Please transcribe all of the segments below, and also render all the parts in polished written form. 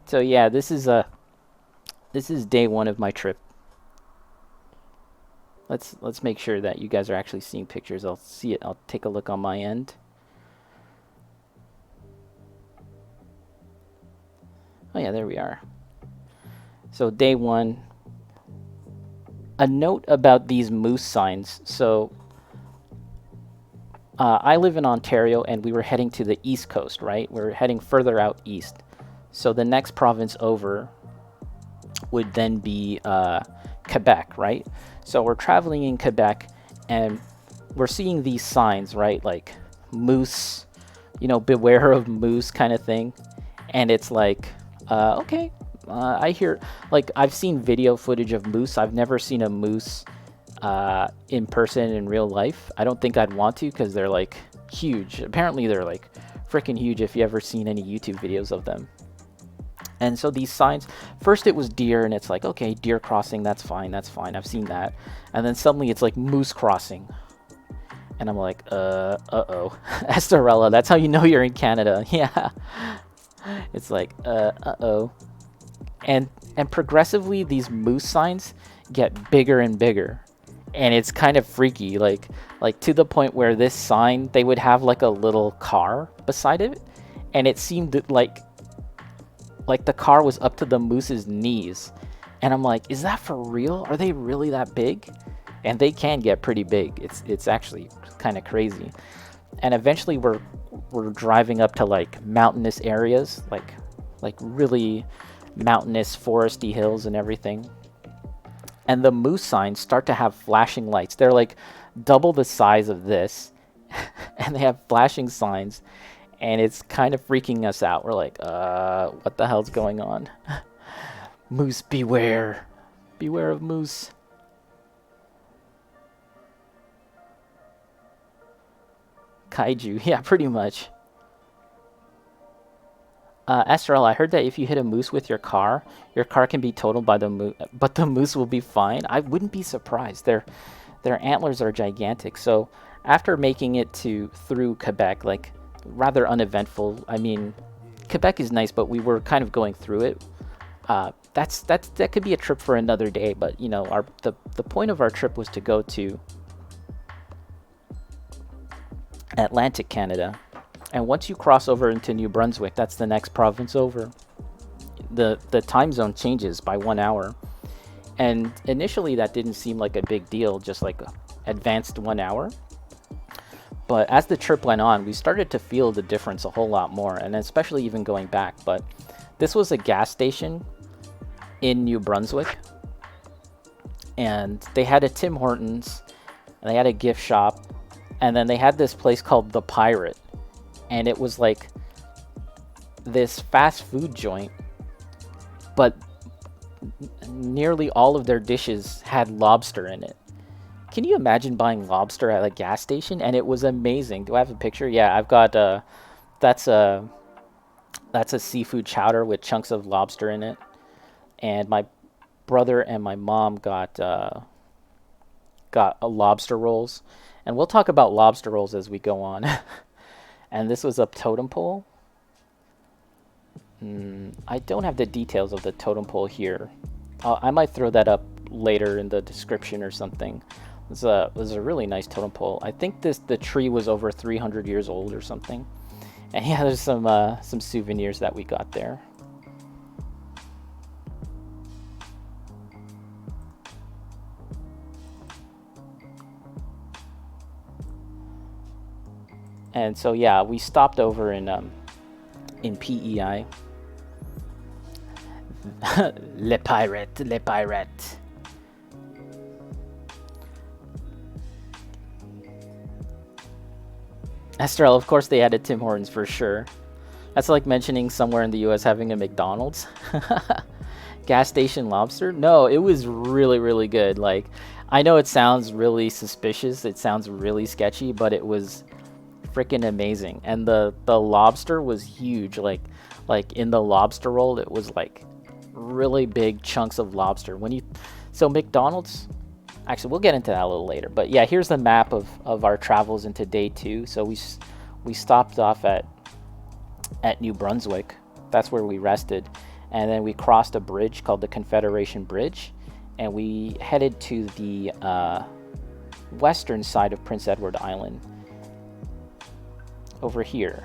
So yeah, this is day one of my trip. Let's make sure that you guys are actually seeing pictures. I'll see it. I'll take a look on my end. Oh yeah, there we are. So day one. A note about these moose signs. So I live in Ontario, and we were heading to the east coast, right? We're heading further out east. So the next province over would then be Quebec, right? So we're traveling in Quebec, and we're seeing these signs, right? Like moose, beware of moose kind of thing. And it's like, okay, I hear, like, I've seen video footage of moose. I've never seen a moose in person in real life. I don't think I'd want to because they're like huge. Apparently, they're like freaking huge if you ever seen any YouTube videos of them. And so these signs, first it was deer, and it's like, okay, deer crossing, that's fine, I've seen that. And then suddenly it's like moose crossing. And I'm like, uh-oh. Estorella, that's how you know you're in Canada. Yeah. It's like, uh-oh. And progressively these moose signs get bigger and bigger. And it's kind of freaky, like to the point where this sign, they would have like a little car beside it, and it seemed like the car was up to the moose's knees. And I'm like, is that for real? Are they really that big? And they can get pretty big. It's actually kind of crazy. And eventually we're driving up to like mountainous areas, like really mountainous foresty hills and everything. And the moose signs start to have flashing lights. They're like double the size of this, and they have flashing signs. And it's kind of freaking us out. We're like, what the hell's going on? Moose beware. Beware of moose. Kaiju. Yeah, pretty much. Estrel, I heard that if you hit a moose with your car can be totaled by the moose, but the moose will be fine. I wouldn't be surprised. Their antlers are gigantic. So after making it through Quebec, like, rather uneventful. I mean, Quebec is nice, but we were kind of going through it. That could be a trip for another day. But the point of our trip was to go to Atlantic Canada, and once you cross over into New Brunswick, that's the next province over. The time zone changes by 1 hour, and initially that didn't seem like a big deal, just like advanced 1 hour. But as the trip went on, we started to feel the difference a whole lot more, and especially even going back. But this was a gas station in New Brunswick, and they had a Tim Hortons, and they had a gift shop, and then they had this place called The Pirate, and it was like this fast food joint, but nearly all of their dishes had lobster in it. Can you imagine buying lobster at a gas station? And it was amazing. Do I have a picture? Yeah, I've got that's a seafood chowder with chunks of lobster in it. And my brother and my mom got lobster rolls. And we'll talk about lobster rolls as we go on. And this was a totem pole. I don't have the details of the totem pole here. I might throw that up later in the description or something. It was a really nice totem pole. I think the tree was over 300 years old or something. And yeah, there's some souvenirs that we got there. And so yeah, we stopped over in PEI. Le Pirate, Le Pirate. Estrel, of course they added Tim Hortons for sure. That's like mentioning somewhere in the US having a McDonald's. Gas station lobster? No, it was really, really good. Like, I know it sounds really suspicious, it sounds really sketchy, but it was freaking amazing. And the lobster was huge. Like in the lobster roll, it was like really big chunks of lobster. So McDonald's, actually, we'll get into that a little later. But yeah, here's the map of our travels into day 2. So we stopped off at New Brunswick. That's where we rested. and then we crossed a bridge called the Confederation Bridge, and we headed to the western side of Prince Edward Island, over here.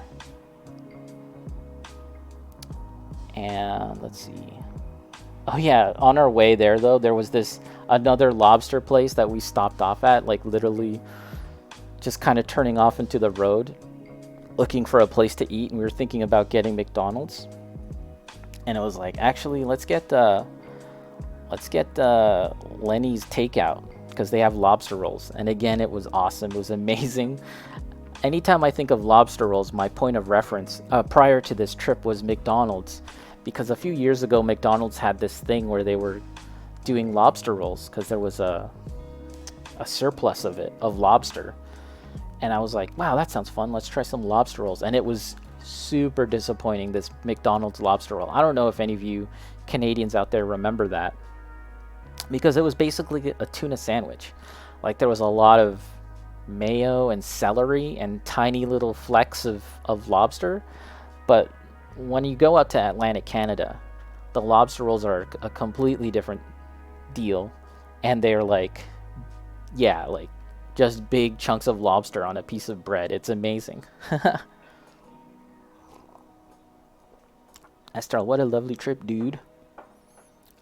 And let's see. Oh yeah, on our way there though, there was another lobster place that we stopped off at, like literally just kind of turning off into the road, looking for a place to eat, and we were thinking about getting McDonald's. And it was like, actually, let's get Lenny's takeout, because they have lobster rolls. And again, it was awesome. It was amazing. Anytime I think of lobster rolls, my point of reference prior to this trip was McDonald's, because a few years ago McDonald's had this thing where they were doing lobster rolls because there was a surplus of lobster. And I was like, wow, that sounds fun. Let's try some lobster rolls. And it was super disappointing, this McDonald's lobster roll. I don't know if any of you Canadians out there remember that, because it was basically a tuna sandwich. Like, there was a lot of mayo and celery and tiny little flecks of lobster. But when you go out to Atlantic Canada, the lobster rolls are a completely different deal, and they're like, yeah, like just big chunks of lobster on a piece of bread. It's amazing. Esther, what a lovely trip, dude.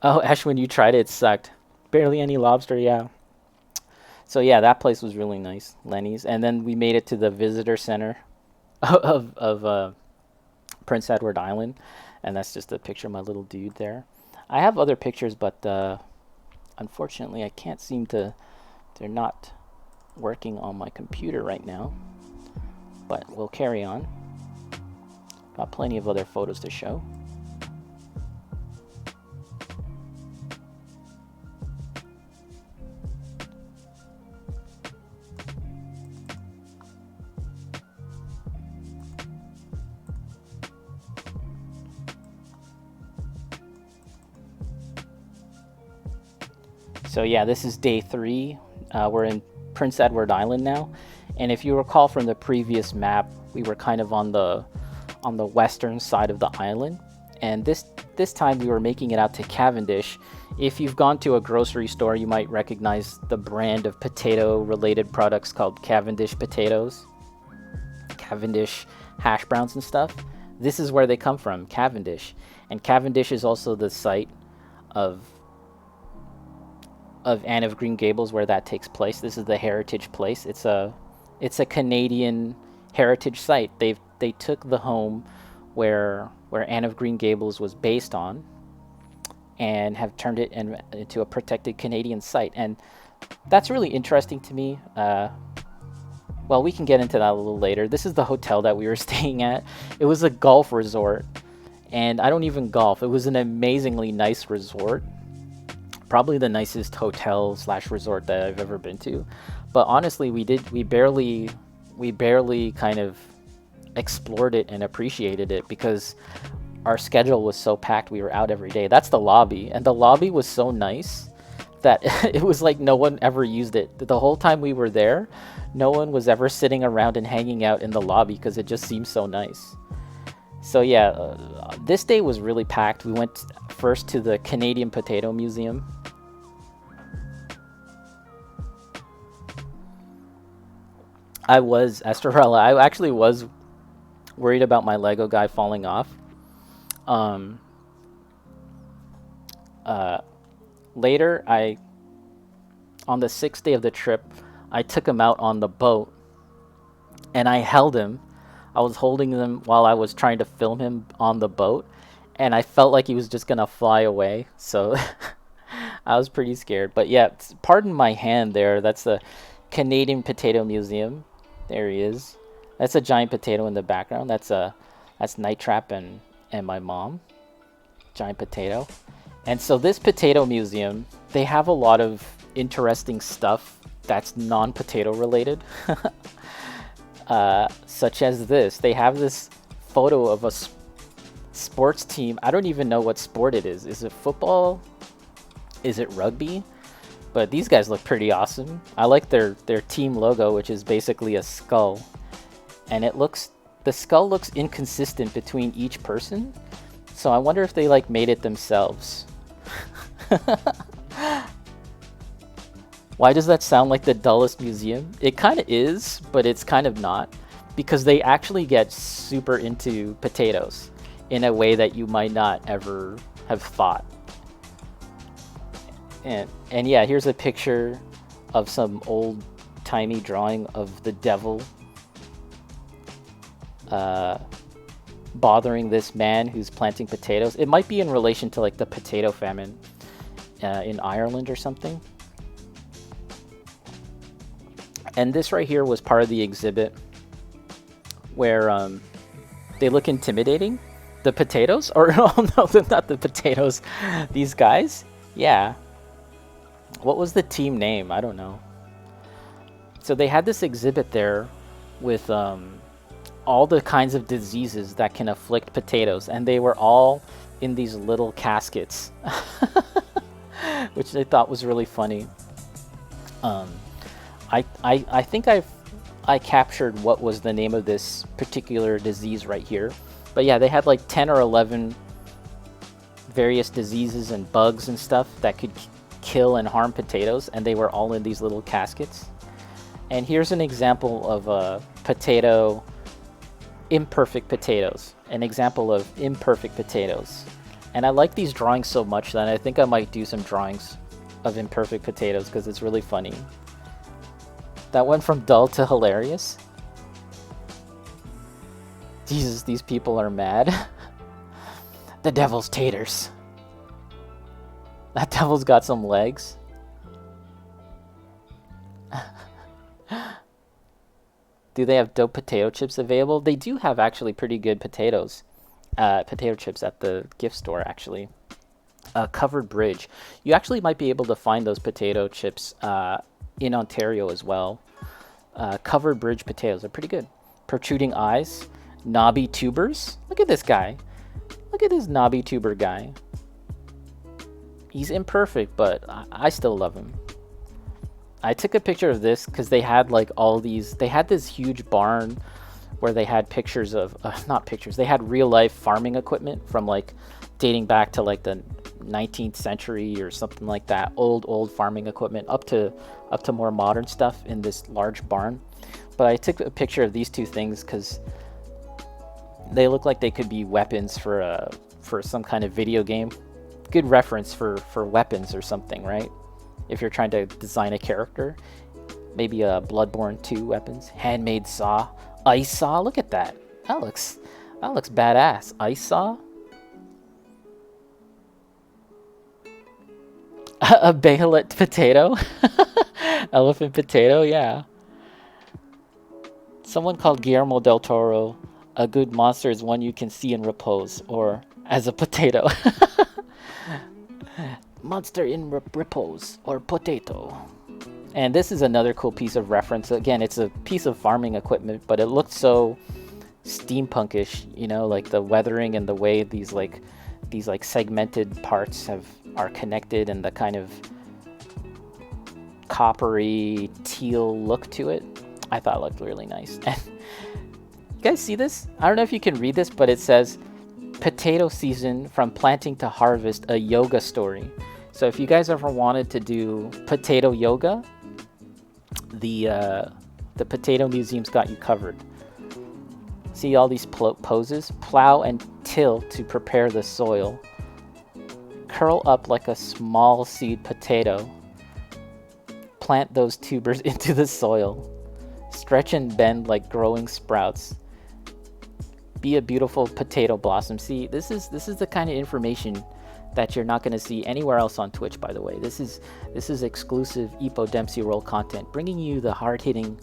Oh, Ash, when you tried it sucked. Barely any lobster, yeah. So yeah, that place was really nice, Lenny's. And then we made it to the visitor center of Prince Edward Island, and that's just a picture of my little dude there. I have other pictures, but unfortunately I can't seem to, they're not working on my computer right now, but we'll carry on. Got plenty of other photos to show. So yeah, this is day 3. We're in Prince Edward Island now, and if you recall from the previous map, we were kind of on the western side of the island, and this time we were making it out to Cavendish. If you've gone to a grocery store, you might recognize the brand of potato related products called Cavendish potatoes, Cavendish hash browns and stuff. This is where they come from, Cavendish. And Cavendish is also the site of Anne of Green Gables, where that takes place. This is the heritage place. It's a Canadian heritage site. They took the home where Anne of Green Gables was based on, and have turned it into a protected Canadian site. And that's really interesting to me. Well, we can get into that a little later. This is the hotel that we were staying at. It was a golf resort, and I don't even golf. It was an amazingly nice resort. Probably the nicest hotel / resort that I've ever been to. But honestly, we barely kind of explored it and appreciated it, because our schedule was so packed. We were out every day. That's the lobby, and the lobby was so nice that it was like no one ever used it. The whole time we were there, no one was ever sitting around and hanging out in the lobby, because it just seemed so nice. So yeah, this day was really packed. We went first to the Canadian Potato Museum. Esterella, I actually was worried about my Lego guy falling off. Later, on the 6th day of the trip, I took him out on the boat, and I held him. I was holding him while I was trying to film him on the boat, and I felt like he was just gonna fly away, so I was pretty scared. But yeah, pardon my hand there. That's the Canadian Potato Museum. There he is. That's a giant potato in the background. That's Night Trap and my mom. Giant potato. And so this potato museum, they have a lot of interesting stuff that's non-potato related. Such as this. They have this photo of a sports team. I don't even know what sport it is. Is it football? Is it rugby? But these guys look pretty awesome. I like their team logo, which is basically a skull. And the skull looks inconsistent between each person. So I wonder if they like made it themselves. Why does that sound like the dullest museum? It kind of is, but it's kind of not, because they actually get super into potatoes in a way that you might not ever have thought. And yeah, here's a picture of some old-timey drawing of the devil bothering this man who's planting potatoes. It might be in relation to like the potato famine in Ireland or something. And this right here was part of the exhibit where they look intimidating. The potatoes? Or oh no, they're not the potatoes. These guys? Yeah. What was the team name? I don't know. So they had this exhibit there with all the kinds of diseases that can afflict potatoes, and they were all in these little caskets, which I thought was really funny. I think I captured what was the name of this particular disease right here. But yeah, they had like 10 or 11 various diseases and bugs and stuff that could kill and harm potatoes, and they were all in these little caskets. And here's an example of imperfect potatoes. An example of imperfect potatoes. And I like these drawings so much that I think I might do some drawings of imperfect potatoes because it's really funny. That went from dull to hilarious. Jesus, these people are mad. The devil's taters. That devil's got some legs. Do they have dope potato chips available? They do have actually pretty good potato chips at the gift store, actually. Covered Bridge. You actually might be able to find those potato chips in Ontario as well. Covered Bridge potatoes are pretty good. Protruding eyes. Knobby tubers. Look at this guy. Look at this knobby tuber guy. He's imperfect, but I still love him. I took a picture of this because they had like all these. They had this huge barn where they had pictures of not pictures. They had real life farming equipment from like dating back to like the 19th century or something like that. Old farming equipment up to more modern stuff in this large barn. But I took a picture of these two things because they look like they could be weapons for some kind of video game. Good reference for weapons or something, right? If you're trying to design a character. Maybe a Bloodborne 2 weapons. Handmade saw. Ice saw. Look at that. That looks badass. Ice saw. A Bayolet potato. Elephant potato, yeah. Someone called Guillermo del Toro. A good monster is one you can see in repose, or as a potato. Monster in repose, or potato. And this is another cool piece of reference. Again, it's a piece of farming equipment, but it looked so steampunkish, you know, like the weathering and the way these segmented parts are connected, and the kind of coppery teal look to it. I thought it looked really nice. You guys see this? I don't know if you can read this, but it says potato season from planting to harvest, a yoga story. So if you guys ever wanted to do potato yoga, the Potato Museum's got you covered. See all these poses? Plow and till to prepare the soil. Curl up like a small seed potato. Plant those tubers into the soil. Stretch and bend like growing sprouts. Be a beautiful potato blossom. See, this is the kind of information that you're not going to see anywhere else on Twitch, by the way. This is exclusive Epo Dempsey Roll content, bringing you the hard-hitting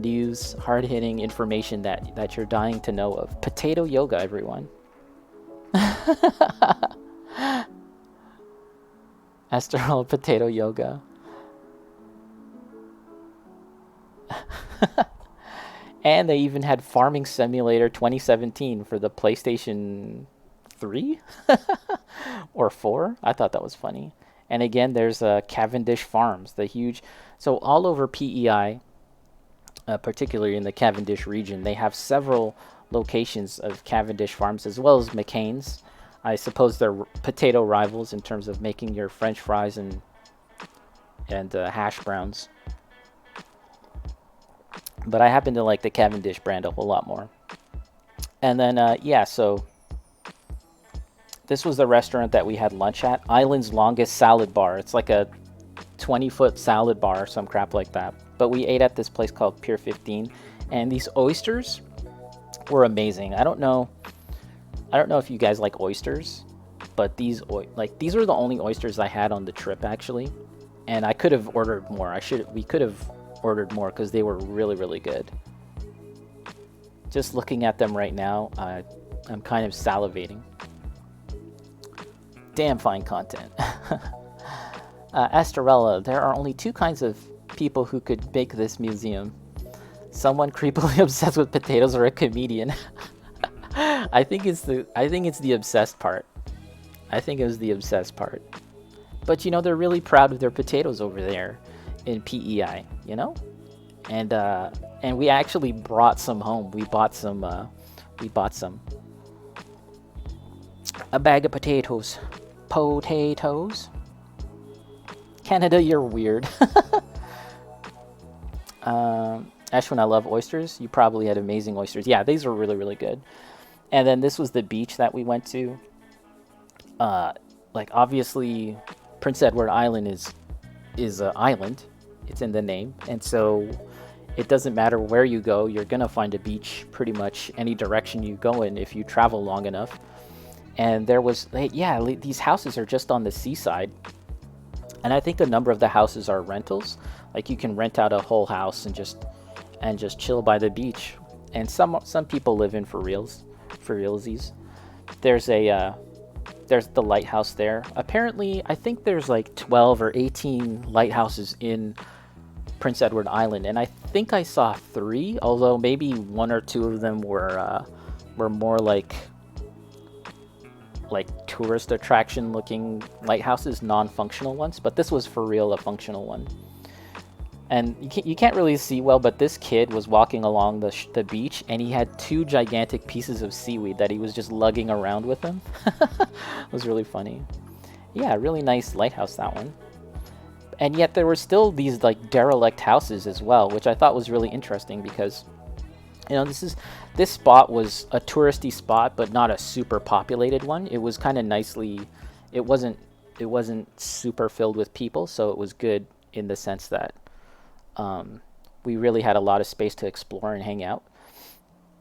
news, hard-hitting information that you're dying to know of. Potato yoga, everyone. Astral potato yoga. And they even had Farming Simulator 2017 for the PlayStation 3 or 4. I thought that was funny. And again, there's Cavendish Farms, the huge. So all over PEI, particularly in the Cavendish region, they have several locations of Cavendish Farms as well as McCain's. I suppose they're potato rivals in terms of making your French fries and hash browns. But I happen to like the Cavendish brand a whole lot more. And then, yeah, so this was the restaurant that we had lunch at. Island's longest salad bar. It's like a 20-foot salad bar or some crap like that. But we ate at this place called Pier 15. And these oysters were amazing. I don't know if you guys like oysters, but these are the only oysters I had on the trip actually. And I could have ordered more. We could have ordered more because they were really, really good. Just looking at them right now, I'm kind of salivating. Damn fine content. Estrella, there are only two kinds of people who could make this museum. Someone creepily obsessed with potatoes or a comedian. I think it's the obsessed part. I think it was the obsessed part. But you know, they're really proud of their potatoes over there in PEI, you know? And we actually brought some home. We bought some. A bag of potatoes. Po-tay-toes. Canada, you're weird. Ashwin, I love oysters. You probably had amazing oysters. Yeah, these were really, really good. And then this was the beach that we went to. Like obviously, Prince Edward Island is an island. It's in the name, and so it doesn't matter where you go. You're gonna find a beach pretty much any direction you go in if you travel long enough. And there was, yeah, these houses are just on the seaside, and I think a number of the houses are rentals. Like you can rent out a whole house and just chill by the beach. And some people live in for realsies. There's the lighthouse there. Apparently, I think there's like 12 or 18 lighthouses in Prince Edward Island, and I think I saw 3, although maybe 1 or 2 of them were more like tourist attraction looking lighthouses, non-functional ones. But this was for real a functional one. And you can't really see well, but this kid was walking along the beach, and he had 2 gigantic pieces of seaweed that he was just lugging around with him. It was really funny. Yeah, really nice lighthouse, that one. And yet there were still these like derelict houses as well, which I thought was really interesting because, you know, this spot was a touristy spot, but not a super populated one. It was kind of nicely, it wasn't super filled with people, so it was good in the sense that we really had a lot of space to explore and hang out.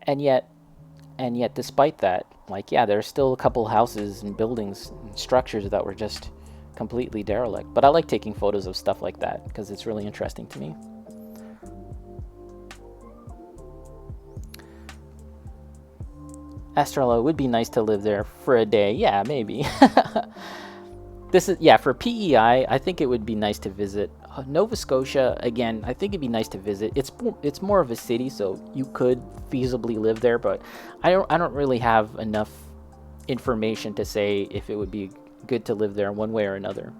And yet despite that, like, yeah, there's still a couple houses and buildings and structures that were just completely derelict. But I like taking photos of stuff like that because it's really interesting to me. Estrella, it would be nice to live there for a day. Yeah, maybe. This is, yeah, for PEI, I think it would be nice to visit. Nova Scotia, again, I think it'd be nice to visit. It's more of a city, so you could feasibly live there, but I don't really have enough information to say if it would be good to live there one way or another.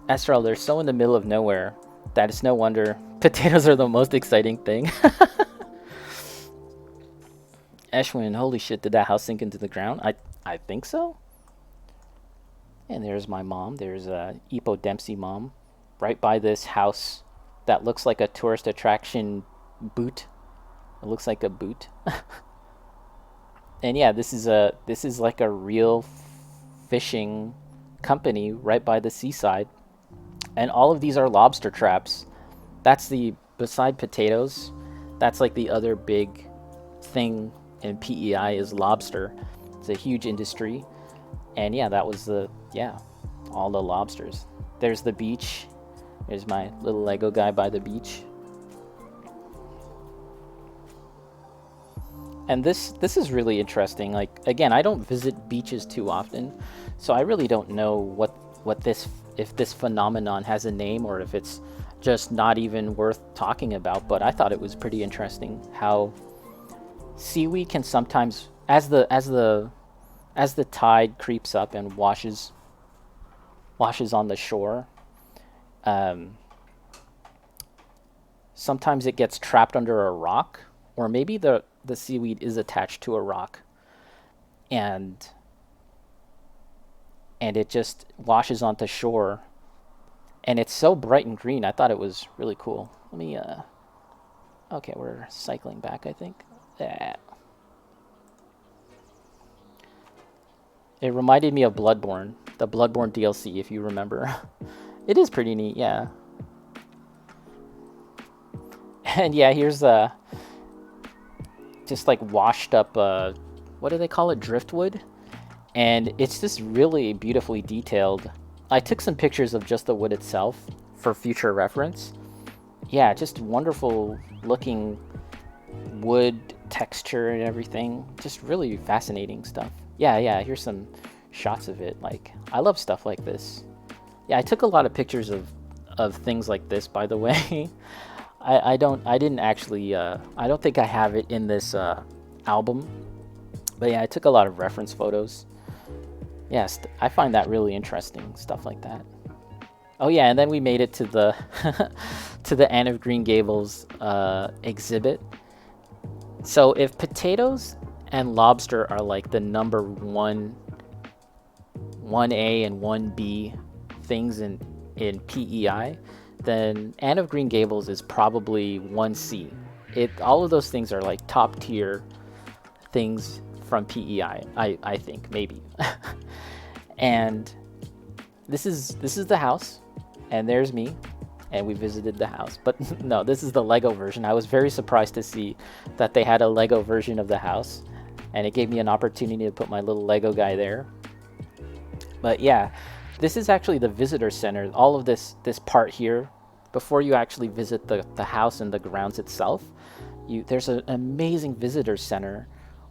Estrella, they're so in the middle of nowhere that it's no wonder potatoes are the most exciting thing. Ashwin, holy shit, did that house sink into the ground? I think so. And there's my mom. There's Epo Dempsey mom right by this house that looks like a tourist attraction boot. It looks like a boot. And yeah, this is like a real fishing company right by the seaside. And all of these are lobster traps. Beside potatoes, that's like the other big thing in PEI is lobster. It's a huge industry. And yeah, that was all the lobsters. There's the beach. There's my little Lego guy by the beach. And this is really interesting. Like, again, I don't visit beaches too often, so I really don't know if this phenomenon has a name or if it's just not even worth talking about. But I thought it was pretty interesting how seaweed can sometimes, as the tide creeps up and washes on the shore, Sometimes it gets trapped under a rock, or maybe the seaweed is attached to a rock, and it just washes onto shore, and it's so bright and green. I thought it was really cool. Let me okay, we're cycling back, I think. Yeah. It reminded me of Bloodborne, the Bloodborne DLC, if you remember. It is pretty neat, yeah. And yeah, here's just like washed up, what do they call it? Driftwood? And it's just really beautifully detailed. I took some pictures of just the wood itself for future reference. Yeah, just wonderful looking wood texture and everything. Just really fascinating stuff. Yeah, here's some shots of it. Like, I love stuff like this. Yeah, I took a lot of pictures of things like this, by the way. I didn't actually, I don't think I have it in this album. But yeah, I took a lot of reference photos. Yes, I find that really interesting, stuff like that. Oh yeah, and then we made it to the to the Anne of Green Gables exhibit. So if potatoes and lobster are like the number 1A and 1B things in PEI, then Anne of Green Gables is probably 1C. All of those things are like top tier things from PEI, I think, maybe. And this is the house, and there's me, and we visited the house. But no, this is the Lego version. I was very surprised to see that they had a Lego version of the house, and it gave me an opportunity to put my little Lego guy there. But yeah, this is actually the visitor center. All of this part here, before you actually visit the house and the grounds itself, there's an amazing visitor center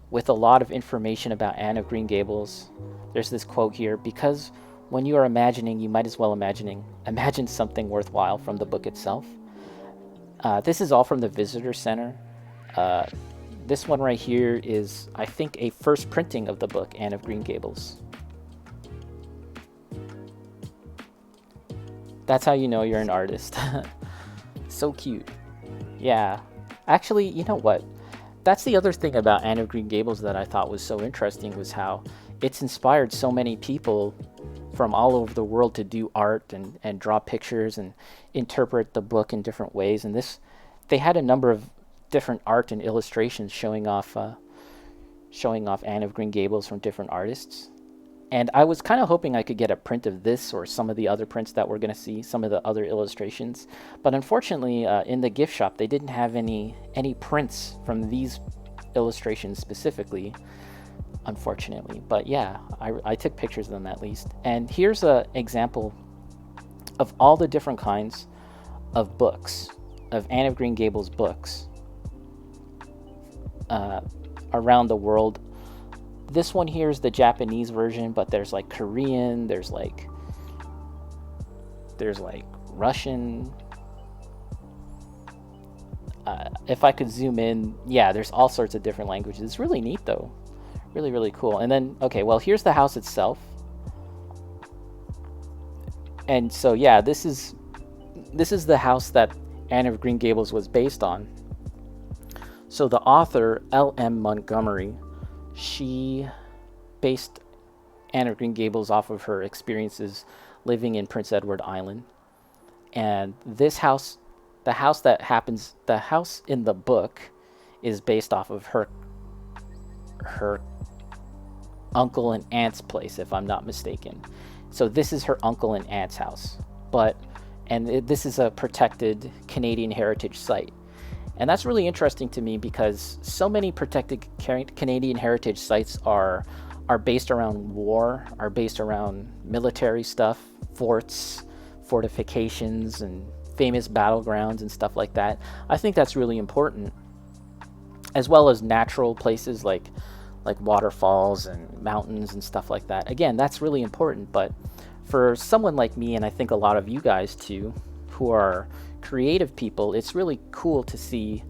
with a lot of information about Anne of Green Gables. There's this quote here: because when you are imagining, you might as well imagine something worthwhile from the book itself. This is all from the visitor center. This one right here is, I think, a first printing of the book, Anne of Green Gables. That's how you know you're an artist. So cute. Yeah. Actually, you know what? That's the other thing about Anne of Green Gables that I thought was so interesting, was how it's inspired so many people from all over the world to do art and draw pictures and interpret the book in different ways. And they had a number of different art and illustrations showing off Anne of Green Gables from different artists. And I was kind of hoping I could get a print of this or some of the other prints that we're going to see, some of the other illustrations. But unfortunately, in the gift shop, they didn't have any prints from these illustrations specifically, unfortunately. But yeah, I took pictures of them at least. And here's an example of all the different kinds of books, of Anne of Green Gables books around the world. This one here is the Japanese version, but there's like Korean, there's like Russian. If I could zoom in, yeah, there's all sorts of different languages. It's really neat though. Really, really cool. And then, okay, well, here's the house itself. And so, yeah, this is the house that Anne of Green Gables was based on. So the author, L.M. Montgomery, she based Anne of Green Gables off of her experiences living in Prince Edward Island. And this house, the house in the book is based off of her uncle and aunt's place, if I'm not mistaken. So this is her uncle and aunt's house. This is a protected Canadian heritage site. And that's really interesting to me because so many protected Canadian heritage sites are based around war, are based around military stuff, forts, fortifications, and famous battlegrounds and stuff like that. I think that's really important, as well as natural places like waterfalls and mountains and stuff like that. Again, that's really important, but for someone like me, and I think a lot of you guys too, who are creative people, it's really cool to see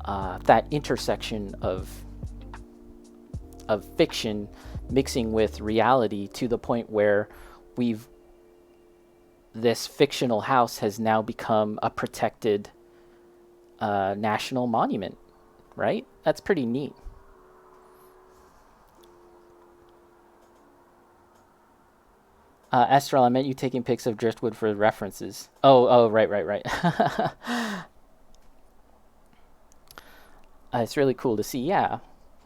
that intersection of fiction mixing with reality to the point where this fictional house has now become a protected national monument, right? That's pretty neat. Astral, I meant you taking pics of driftwood for references. Oh, right, right, right. It's really cool to see. Yeah.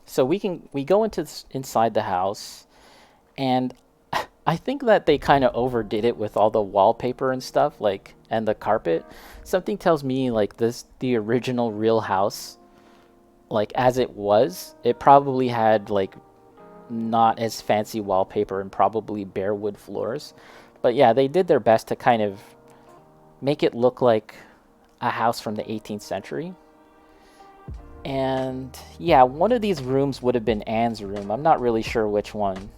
So we go inside the house, and I think that they kind of overdid it with all the wallpaper and stuff, like, and the carpet. Something tells me like the original real house, like as it was, it probably had like not as fancy wallpaper and probably bare wood floors. But yeah, they did their best to kind of make it look like a house from the 18th century. And yeah, one of these rooms would have been Anne's room. I'm not really sure which one.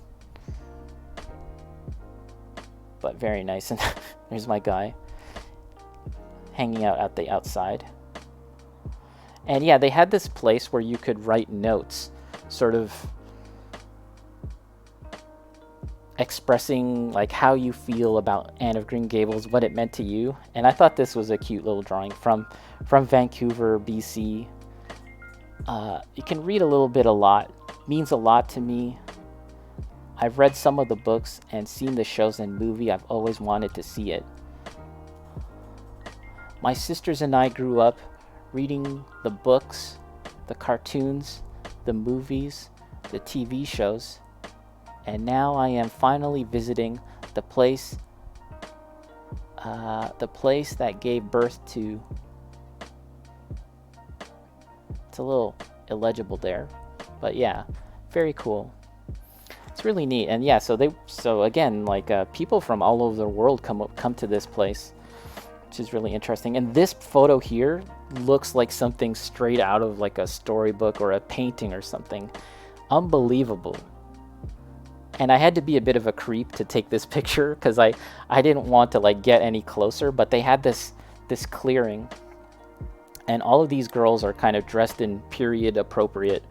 But very nice. And there's my guy hanging out at the outside. And yeah, they had this place where you could write notes, sort of expressing like how you feel about Anne of Green Gables, what it meant to you. And I thought this was a cute little drawing from Vancouver, BC. You can read a little bit a lot. Means a lot to me. I've read some of the books and seen the shows and movie. I've always wanted to see it. My sisters and I grew up reading the books, the cartoons, the movies, the TV shows, and now I am finally visiting the place that gave birth to... It's a little illegible there, but yeah, very cool. It's really neat. And yeah, so again, like people from all over the world come to this place, which is really interesting. And this photo here looks like something straight out of like a storybook or a painting or something. Unbelievable. And I had to be a bit of a creep to take this picture because I didn't want to like get any closer, but they had this clearing, and all of these girls are kind of dressed in period appropriate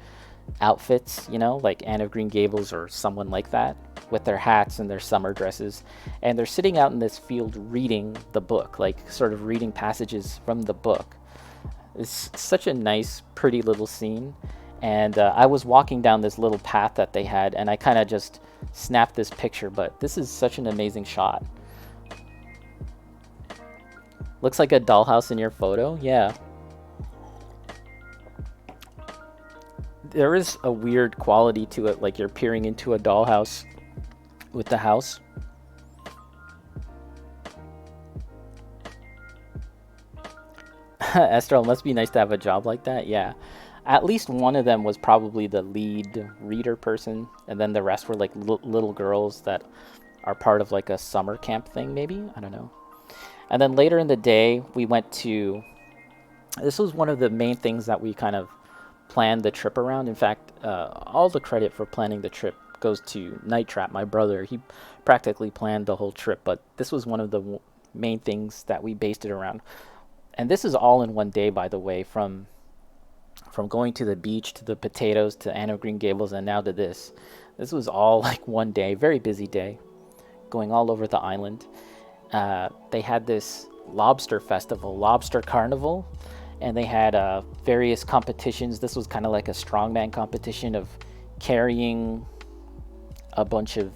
outfits, you know, like Anne of Green Gables or someone like that, with their hats and their summer dresses, and they're sitting out in this field reading the book, like sort of reading passages from the book. It's such a nice, pretty little scene. And I was walking down this little path that they had, and I kind of just snapped this picture, but this is such an amazing shot. Looks like a dollhouse in your photo. Yeah. There is a weird quality to it, like you're peering into a dollhouse with the house. Esther, it must be nice to have a job like that. Yeah. At least one of them was probably the lead reader person, and then the rest were like little girls that are part of like a summer camp thing, maybe? I don't know. And then later in the day, we went to... This was one of the main things that we kind of planned the trip around. In fact, all the credit for planning the trip goes to Night Trap, my brother. He practically planned the whole trip, but this was one of the main things that we based it around. And this is all in one day, by the way, from going to the beach to the potatoes to Anne of Green Gables and now to this. This was all like one day, very busy day, going all over the island. They had this lobster festival, lobster carnival, and they had various competitions. This was kind of like a strongman competition of carrying a bunch of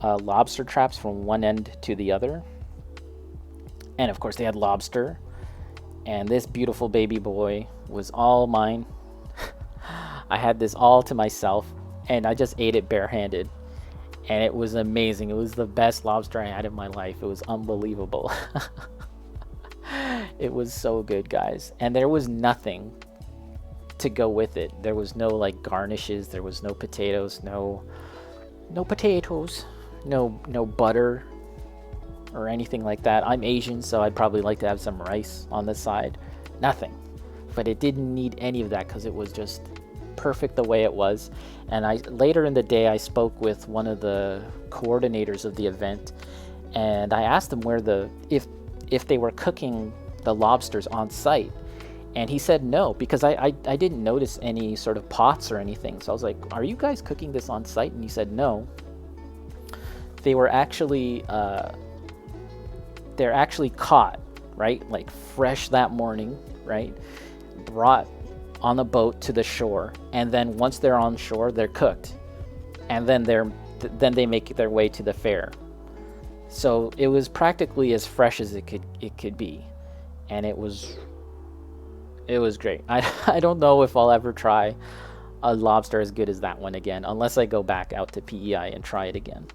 lobster traps from one end to the other. And of course they had lobster, and this beautiful baby boy was all mine. I had this all to myself, and I just ate it barehanded, and it was amazing. It was the best lobster I had in my life. It was unbelievable. It was so good, guys. And there was nothing to go with it. There was no like garnishes, there was no potatoes, no potatoes, no butter or anything like that. I'm Asian, so I'd probably like to have some rice on the side. Nothing. But it didn't need any of that because it was just perfect the way it was. And later in the day, I spoke with one of the coordinators of the event, and I asked him if they were cooking the lobsters on site. And he said no, because I didn't notice any sort of pots or anything. So I was like, are you guys cooking this on site? And he said no. They were actually they're actually caught, right? Like fresh that morning, right? Brought on a boat to the shore, and then once they're on shore, they're cooked, and then they make their way to the fair. So it was practically as fresh as it could be, and it was great. I don't know if I'll ever try a lobster as good as that one again, unless I go back out to PEI and try it again.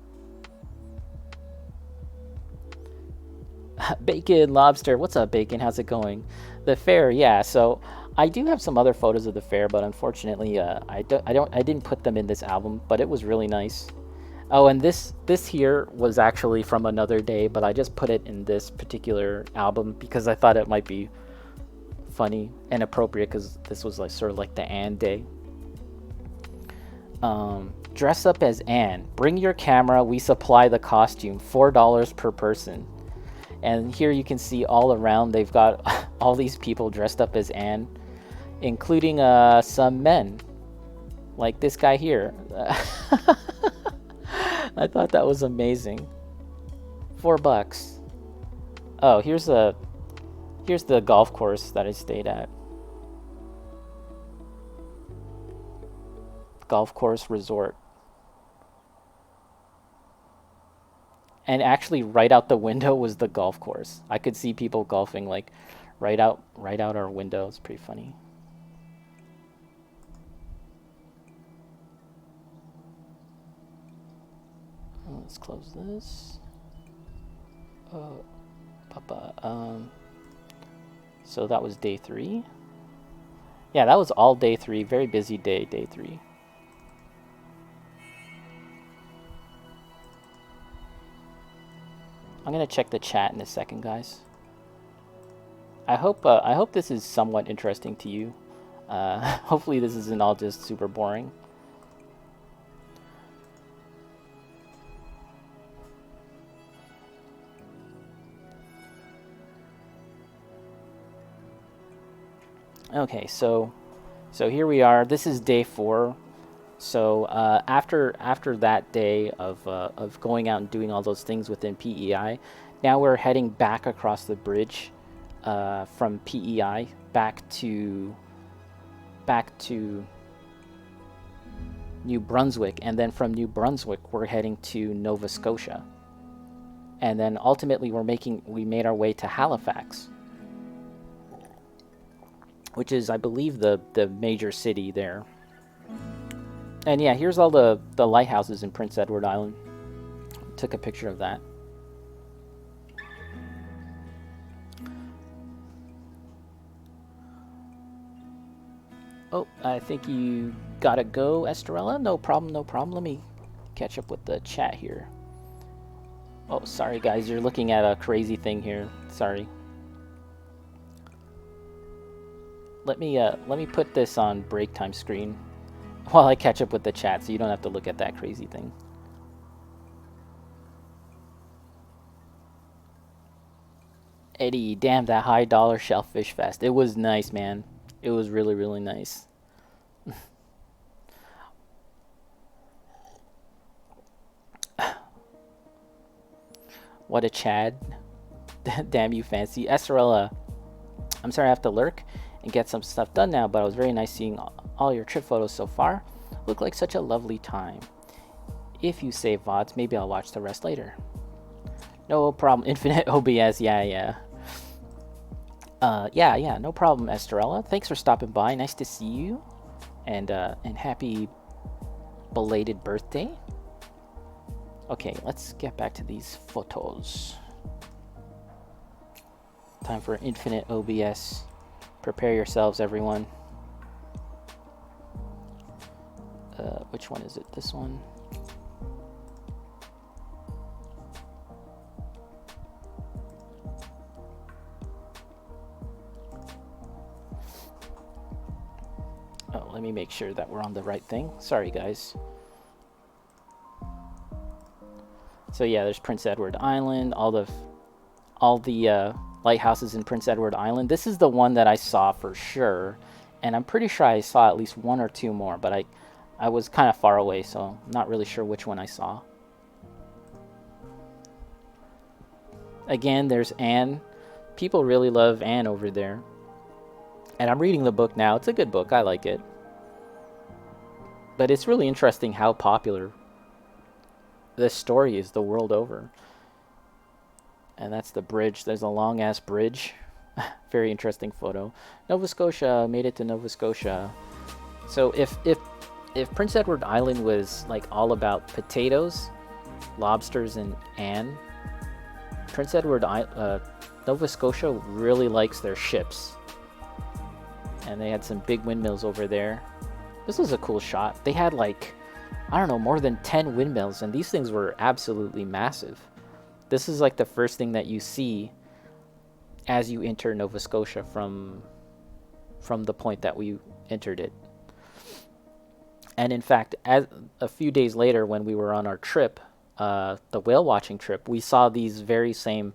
Bacon lobster, what's up, Bacon? How's it going? The fair, yeah. So I do have some other photos of the fair, but unfortunately, I didn't put them in this album. But it was really nice. Oh, and this here was actually from another day, but I just put it in this particular album because I thought it might be funny and appropriate because this was like sort of like the Anne day. Dress up as Anne. Bring your camera. We supply the costume. $4 per person. And here you can see all around they've got all these people dressed up as Anne, including some men, like this guy here. I thought that was amazing. $4. Oh, here's the golf course that I stayed at. Golf course resort. And actually right out the window was the golf course. I could see people golfing like right out our window. It's pretty funny. Let's close this. Oh, Papa. So that was day 3. Yeah, that was all day 3. Very busy day 3. I'm gonna check the chat in a second, guys. I hope this is somewhat interesting to you. Hopefully this isn't all just super boring. Okay, so here we are. This is day 4. So after that day of going out and doing all those things within PEI, now we're heading back across the bridge from PEI back to New Brunswick, and then from New Brunswick we're heading to Nova Scotia, and then ultimately we made our way to Halifax, which is, I believe, the major city there. And yeah, here's all the lighthouses in Prince Edward Island. Took a picture of that. Oh, I think you gotta go, Estrella. No problem, no problem. Let me catch up with the chat here. Oh, sorry guys, you're looking at a crazy thing here. Sorry. Let me put this on break time screen while I catch up with the chat, so you don't have to look at that crazy thing. Eddie, damn, that high dollar shellfish fest. It was nice, man. It was really, really nice. What a Chad. Damn you, fancy. Esrella, I'm sorry I have to lurk and get some stuff done now, but it was very nice seeing all your trip photos so far. Look like such a lovely time. If you save VODs, maybe I'll watch the rest later. No problem. Infinite OBS. Yeah, no problem, Estrella. Thanks for stopping by. Nice to see you. And happy belated birthday. Okay, let's get back to these photos. Time for infinite OBS. Prepare yourselves, everyone. Which one is it? This one? Oh, let me make sure that we're on the right thing. Sorry, guys. So yeah, there's Prince Edward Island, all the lighthouses in Prince Edward Island. This is the one that I saw for sure, and I'm pretty sure I saw at least 1 or 2 more, but I was kind of far away, so I'm not really sure which one I saw. Again, there's Anne. People really love Anne over there. And I'm reading the book now. It's a good book. I like it. But it's really interesting how popular this story is the world over. And that's the bridge. There's a long ass bridge. Very interesting photo. Nova Scotia, made it to Nova Scotia. So if Prince Edward Island was like all about potatoes, lobsters, and Anne, Prince Edward Nova Scotia really likes their ships. And they had some big windmills over there. This was a cool shot. They had like, I don't know, more than 10 windmills, and these things were absolutely massive. This is like the first thing that you see as you enter Nova Scotia from the point that we entered it. And in fact, as a few days later when we were on our trip, the whale watching trip, we saw these very same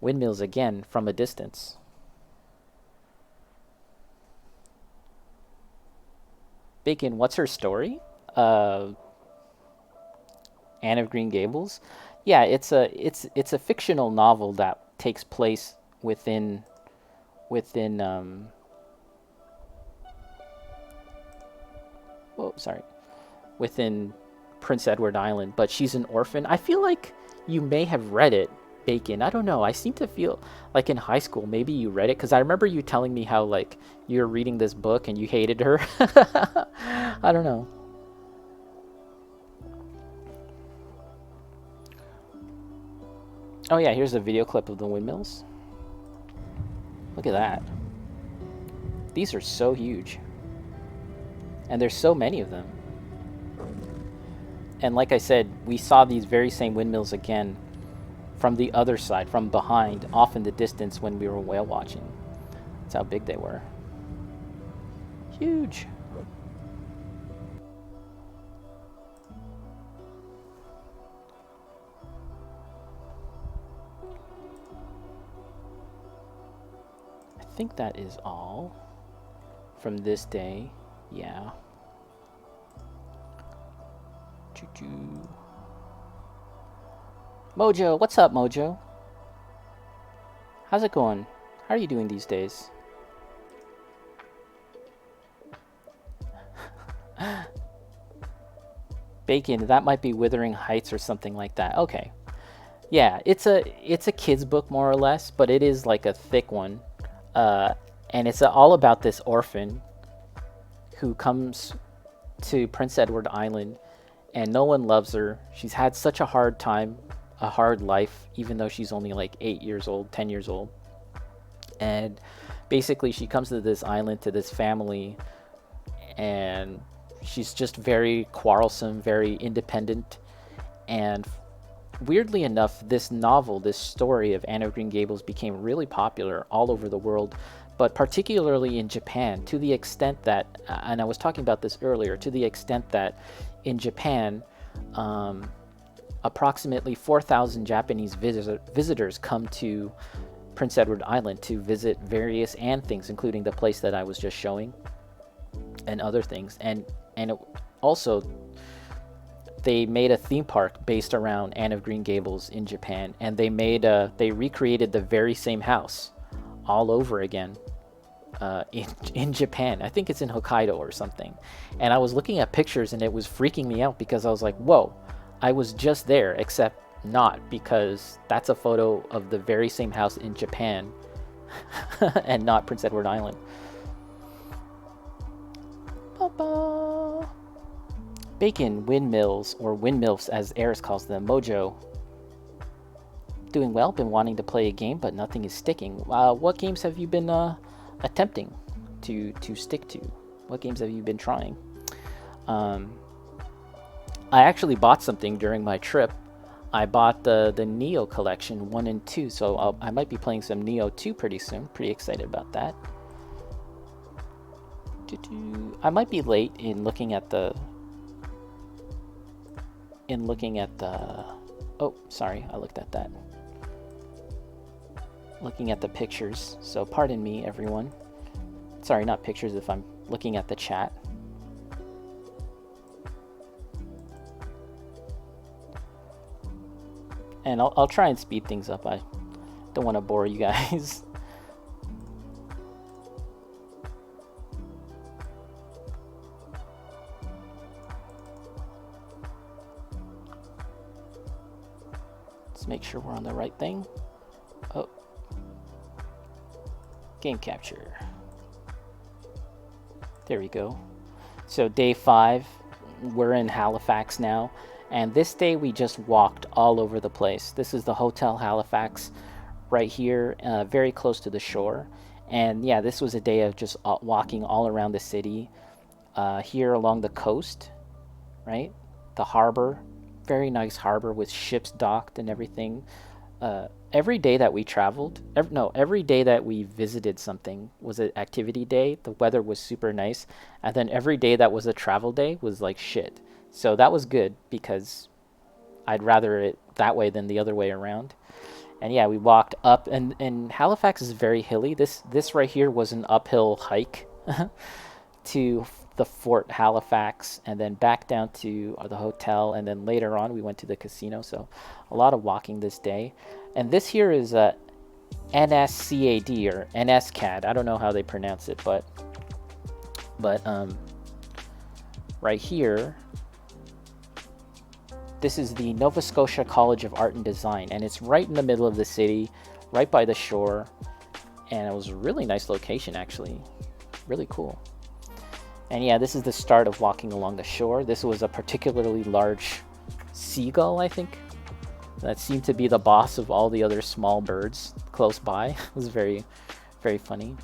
windmills again from a distance. Bacon, what's her story? Anne of Green Gables? Yeah, it's a fictional novel that takes place within within Prince Edward Island, but she's an orphan. I feel like you may have read it, Bacon. I don't know. I seem to feel like in high school maybe you read it, because I remember you telling me how like you were reading this book and you hated her. I don't know. Oh yeah, here's a video clip of the windmills. Look at that. These are so huge. And there's so many of them. And like I said, we saw these very same windmills again from the other side, from behind, off in the distance when we were whale watching. That's how big they were. Huge. I think that is all from this day. Yeah. Choo-choo. Mojo, what's up, Mojo? How's it going? How are you doing these days? Bacon, that might be Wuthering Heights or something like that. Okay. Yeah, it's a kid's book more or less, but it is like a thick one. And it's all about this orphan who comes to Prince Edward Island and no one loves her. She's had such a hard time, a hard life, even though she's only like 8 years old, 10 years old. And basically she comes to this island, to this family, and she's just very quarrelsome, very independent. And weirdly enough, this novel, this story of Anne of Green Gables became really popular all over the world, but particularly in Japan, to the extent that, and I was talking about this earlier, to the extent that in Japan, approximately 4,000 Japanese visitors come to Prince Edward Island to visit various Anne things, including the place that I was just showing and other things. And also, they made a theme park based around Anne of Green Gables in Japan, and they recreated the very same house all over again in Japan. I think it's in Hokkaido or something. And I was looking at pictures and it was freaking me out because I was like, whoa, I was just there, except not, because that's a photo of the very same house in Japan and not Prince Edward Island. Ba-ba. Bacon, windmills, or windmills as Eris calls them. Mojo. Doing well, been wanting to play a game, but nothing is sticking. What games have you been attempting to stick to? What games have you been trying? I actually bought something during my trip. I bought the Neo collection 1 and 2, so I might be playing some Neo 2 pretty soon. Pretty excited about that. I might be late in looking at the... Oh, sorry, I looked at that. Looking at the pictures, so pardon me, everyone. Sorry, not pictures, if I'm looking at the chat. And I'll try and speed things up. I don't want to bore you guys. Let's make sure we're on the right thing. Oh, game capture. There we go. So day 5, we're in Halifax now. And this day we just walked all over the place. This is the Hotel Halifax right here, very close to the shore. And yeah, this was a day of just walking all around the city, here along the coast, right? The harbor, very nice harbor with ships docked and everything. Every day that we traveled, every day that we visited something was an activity day. The weather was super nice. And then every day that was a travel day was like shit. So that was good because I'd rather it that way than the other way around. And yeah, we walked up, and Halifax is very hilly. This right here was an uphill hike to the Fort Halifax, and then back down to the hotel, and then later on we went to the casino. So a lot of walking this day. And this here is NSCAD or NSCAD. I don't know how they pronounce it, but right here, this is the Nova Scotia College of Art and Design, and it's right in the middle of the city, right by the shore, and it was a really nice location, actually. Really cool. And yeah, this is the start of walking along the shore. This was a particularly large seagull, I think, that seemed to be the boss of all the other small birds close by. It was very, very funny.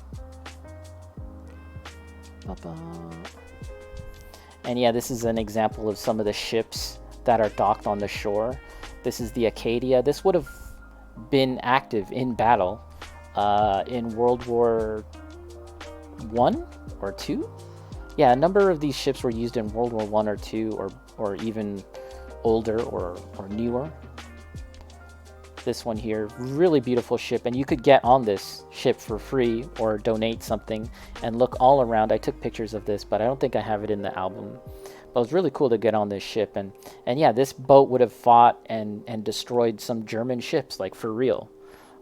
And yeah, this is an example of some of the ships that are docked on the shore. This is the Acadia. This would have been active in battle in World War I or II. Yeah, a number of these ships were used in World War I or II, or even older or newer. This one here, really beautiful ship, and you could get on this ship for free or donate something and look all around. I took pictures of this, but I don't think I have it in the album. But it was really cool to get on this ship, and yeah, this boat would have fought and destroyed some German ships, like for real,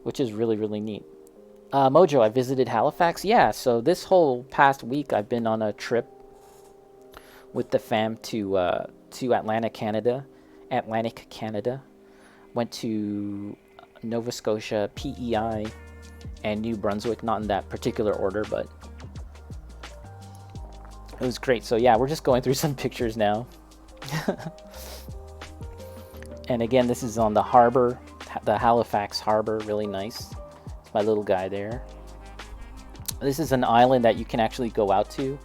which is really, really neat. Mojo, I visited Halifax. Yeah, so this whole past week I've been on a trip with the fam to Atlantic, Canada. Went to Nova Scotia, PEI, and New Brunswick, not in that particular order, but it was great. So yeah, we're just going through some pictures now. And again, this is on the harbor, the Halifax harbor, really nice. It's my little guy there. This is an island that you can actually go out to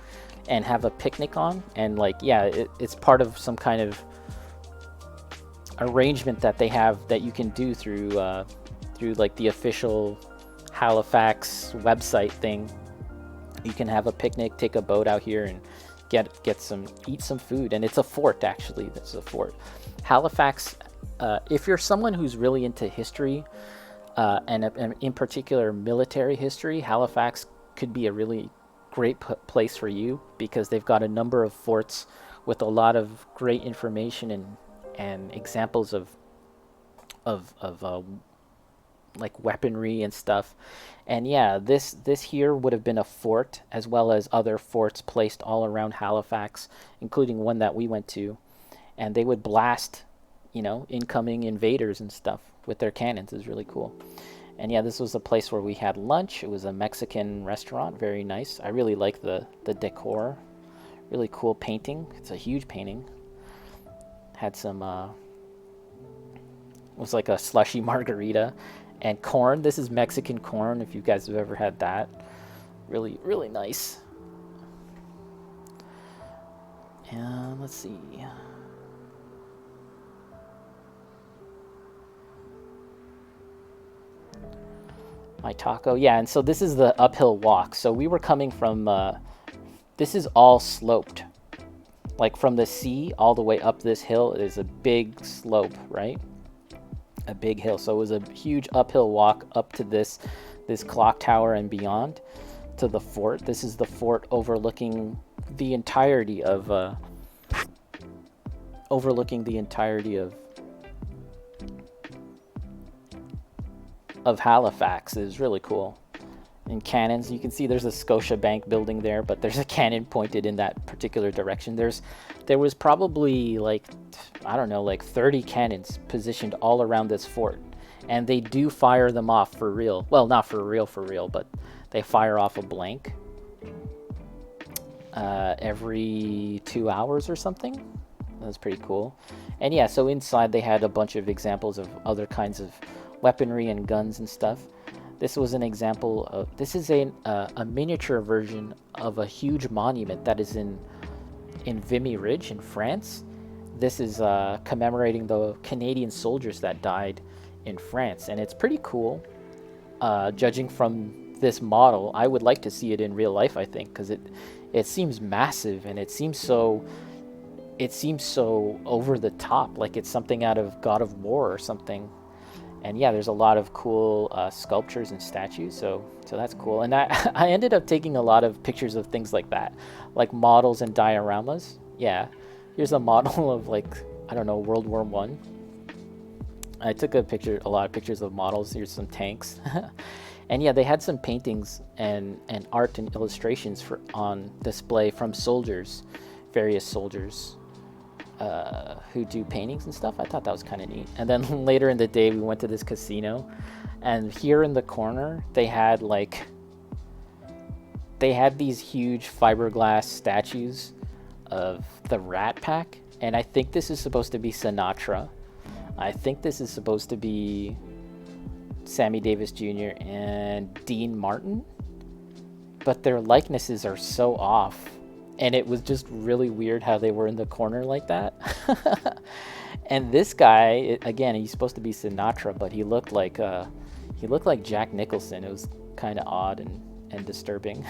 and have a picnic on, and like, yeah, it's part of some kind of arrangement that they have that you can do through like the official Halifax website thing. You can have a picnic, take a boat out here, and eat some food. And it's a fort, actually. That's a fort. Halifax, if you're someone who's really into history, and in particular military history, Halifax could be a really great place for you, because they've got a number of forts with a lot of great information and examples of like weaponry and stuff. And yeah, this here would have been a fort, as well as other forts placed all around Halifax, including one that we went to, and they would blast, incoming invaders and stuff with their cannons. Is really cool. And yeah, this was a place where we had lunch. It was a Mexican restaurant, very nice. I really like the decor, really cool painting. It's a huge painting. Had some it was like a slushy margarita and corn. This is Mexican corn, if you guys have ever had that. Really, really nice. And let's see. My taco. Yeah, and so this is the uphill walk. So we were coming from, this is all sloped. Like from the sea all the way up this hill, it is a big slope, right? A big hill. So it was a huge uphill walk up to this clock tower and beyond to the fort. This is the fort overlooking the entirety of Halifax. It is really cool. and cannons. You can see there's a Scotiabank building there, but there's a cannon pointed in that particular direction. There was probably like, I don't know, like 30 cannons positioned all around this fort, and they do fire them off for real. Well, not for real, but they fire off a blank every 2 hours or something. That's pretty cool. And yeah, so inside they had a bunch of examples of other kinds of weaponry and guns and stuff. This was an example of, this is a miniature version of a huge monument that is in Vimy Ridge in France. This is commemorating the Canadian soldiers that died in France, and it's pretty cool. Judging from this model, I would like to see it in real life, I think, because it seems massive, and it seems so over the top, like it's something out of God of War or something. And yeah, there's a lot of cool sculptures and statues, so that's cool. And I ended up taking a lot of pictures of things like that, like models and dioramas. Yeah, here's a model of, like, I don't know, World War One. I took a lot of pictures of models. Here's some tanks. And yeah, they had some paintings and art and illustrations on display from soldiers, various soldiers who do paintings and stuff. I thought that was kind of neat. And then later in the day, we went to this casino, and here in the corner, they had these huge fiberglass statues of the Rat Pack, and I think this is supposed to be Sinatra. I think this is supposed to be Sammy Davis Jr. and Dean Martin, but their likenesses are so off, and it was just really weird how they were in the corner like that. And this guy, again, he's supposed to be Sinatra, but he looked like Jack Nicholson. It was kind of odd and disturbing.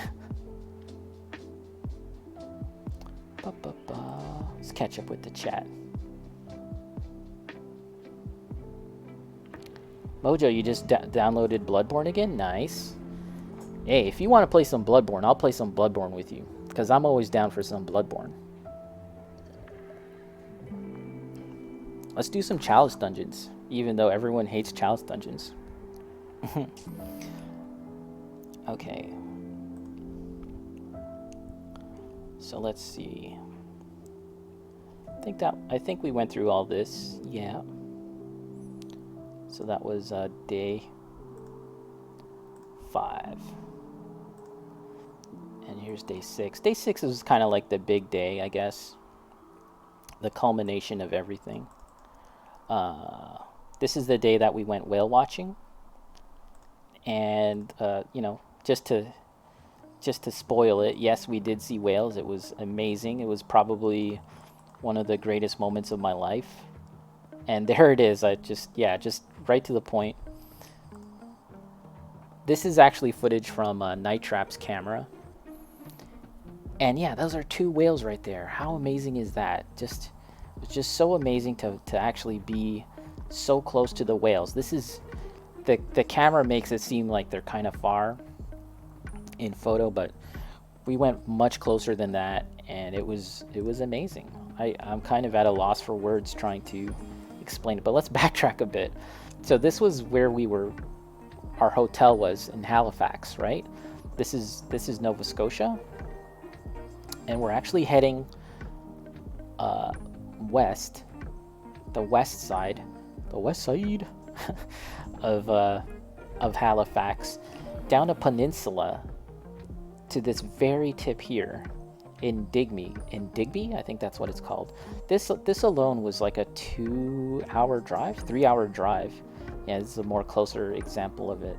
Let's catch up with the chat. Mojo, you just downloaded Bloodborne again? Nice. Hey, if you want to play some Bloodborne, I'll play some Bloodborne with you, because I'm always down for some Bloodborne. Let's do some Chalice Dungeons, even though everyone hates Chalice Dungeons. Okay. So let's see. I think we went through all this. Yeah. So that was day 5. And here's day 6. Day 6 is kind of like the big day, I guess. The culmination of everything. This is the day that we went whale watching. And, just to spoil it, yes, we did see whales. It was amazing. It was probably one of the greatest moments of my life. And there it is. Just right to the point. This is actually footage from Night Trap's camera. And yeah, those are 2 whales right there. How amazing is that? It's just so amazing to actually be so close to the whales. This is the camera makes it seem like they're kind of far in photo, but we went much closer than that, and it was amazing. I'm kind of at a loss for words trying to explain it, but let's backtrack a bit. So this was where our hotel was in Halifax, right? This is Nova Scotia, and we're actually heading west, the west side of Halifax, down a peninsula to this very tip here in Digby, I think that's what it's called. This alone was like a 2-hour drive, 3-hour drive. Yeah, this is a more closer example of it.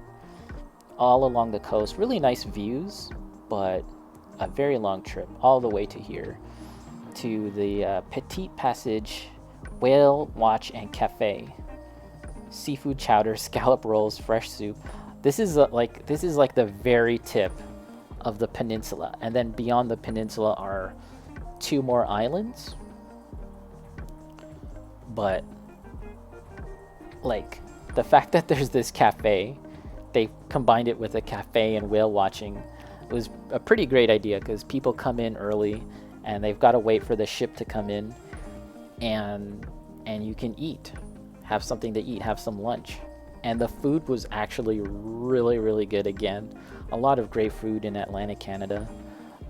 All along the coast, really nice views, but a very long trip all the way to here, to the Petite Passage Whale Watch and Cafe. Seafood chowder, scallop rolls, fresh soup. This is like the very tip of the peninsula, and then beyond the peninsula are 2 more islands. But like the fact that there's this cafe, they combined it with a cafe and whale watching, was a pretty great idea, because people come in early and they've got to wait for the ship to come in, and you can eat, have something to eat, have some lunch. And the food was actually really, really good again. A lot of great food in Atlantic Canada.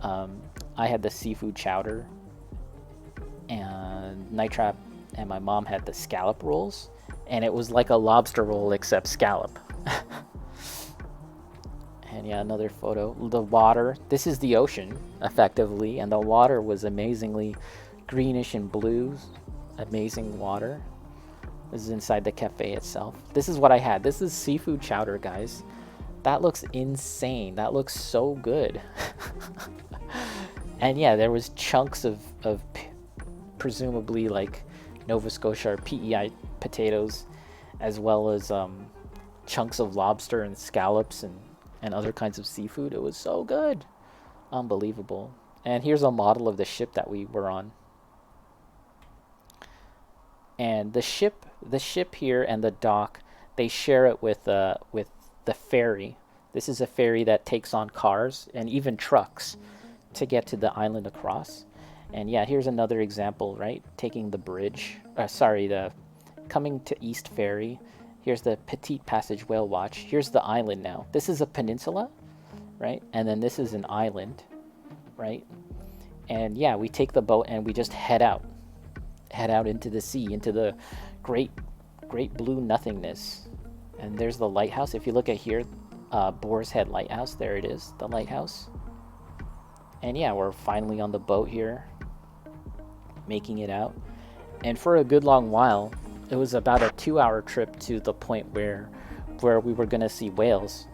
I had the seafood chowder, and Night Trap and my mom had the scallop rolls, and it was like a lobster roll except scallop. And yeah, another photo. The water. This is the ocean, effectively, and the water was amazingly greenish and blue. Amazing water. This is inside the cafe itself. This is what I had. This is seafood chowder, guys. That looks insane. That looks so good. And yeah, there was chunks of presumably like Nova Scotia or PEI potatoes, as well as chunks of lobster and scallops and other kinds of seafood. It was so good. Unbelievable. And here's a model of the ship that we were on. And the ship here and the dock, they share it with the ferry. This is a ferry that takes on cars and even trucks to get to the island across. And yeah, here's another example, right? Taking the bridge, the coming to East Ferry. Here's the Petite Passage Whale Watch. Here's the island now. This is a peninsula, right? And then this is an island, right? And yeah, we take the boat and we just head out into the sea, into the great blue nothingness. And there's the lighthouse. If you look at here, Boar's Head Lighthouse, there it is, the lighthouse. And yeah, we're finally on the boat here, making it out. And for a good long while, it was about a 2-hour trip to the point where we were gonna see whales.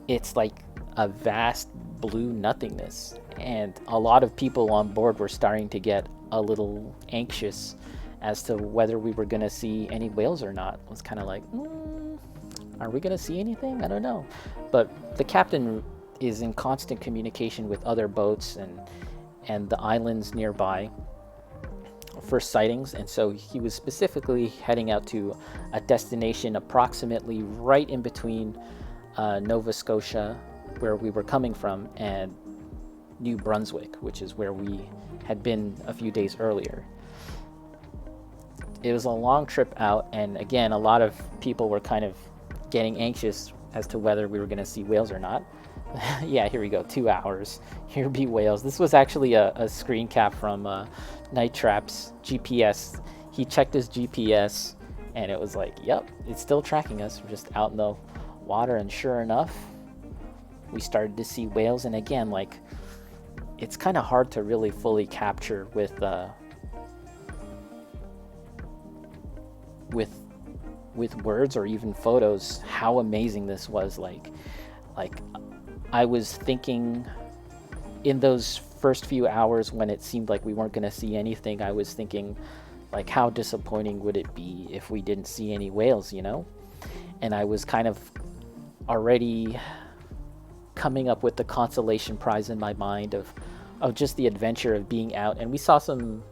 It's like a vast blue nothingness, and a lot of people on board were starting to get a little anxious as to whether we were gonna see any whales or not. It was kind of like, are we gonna see anything? I don't know. But the captain is in constant communication with other boats and the islands nearby for sightings, and so he was specifically heading out to a destination approximately right in between Nova Scotia, where we were coming from, and New Brunswick, which is where we had been a few days earlier. It was a long trip out, and again, a lot of people were kind of getting anxious as to whether we were going to see whales or not. Yeah, here we go, 2 hours. Here be whales. This was actually a screen cap from Night Trap's GPS. He checked his GPS, and it was like, yep, it's still tracking us. We're just out in the water, and sure enough, we started to see whales. And again, like, it's kind of hard to really fully capture with words or even photos how amazing this was. Like I was thinking in those first few hours when it seemed like we weren't going to see anything, I was thinking, like, how disappointing would it be if we didn't see any whales, you know? And I was kind of already coming up with the consolation prize in my mind of just the adventure of being out. And we saw some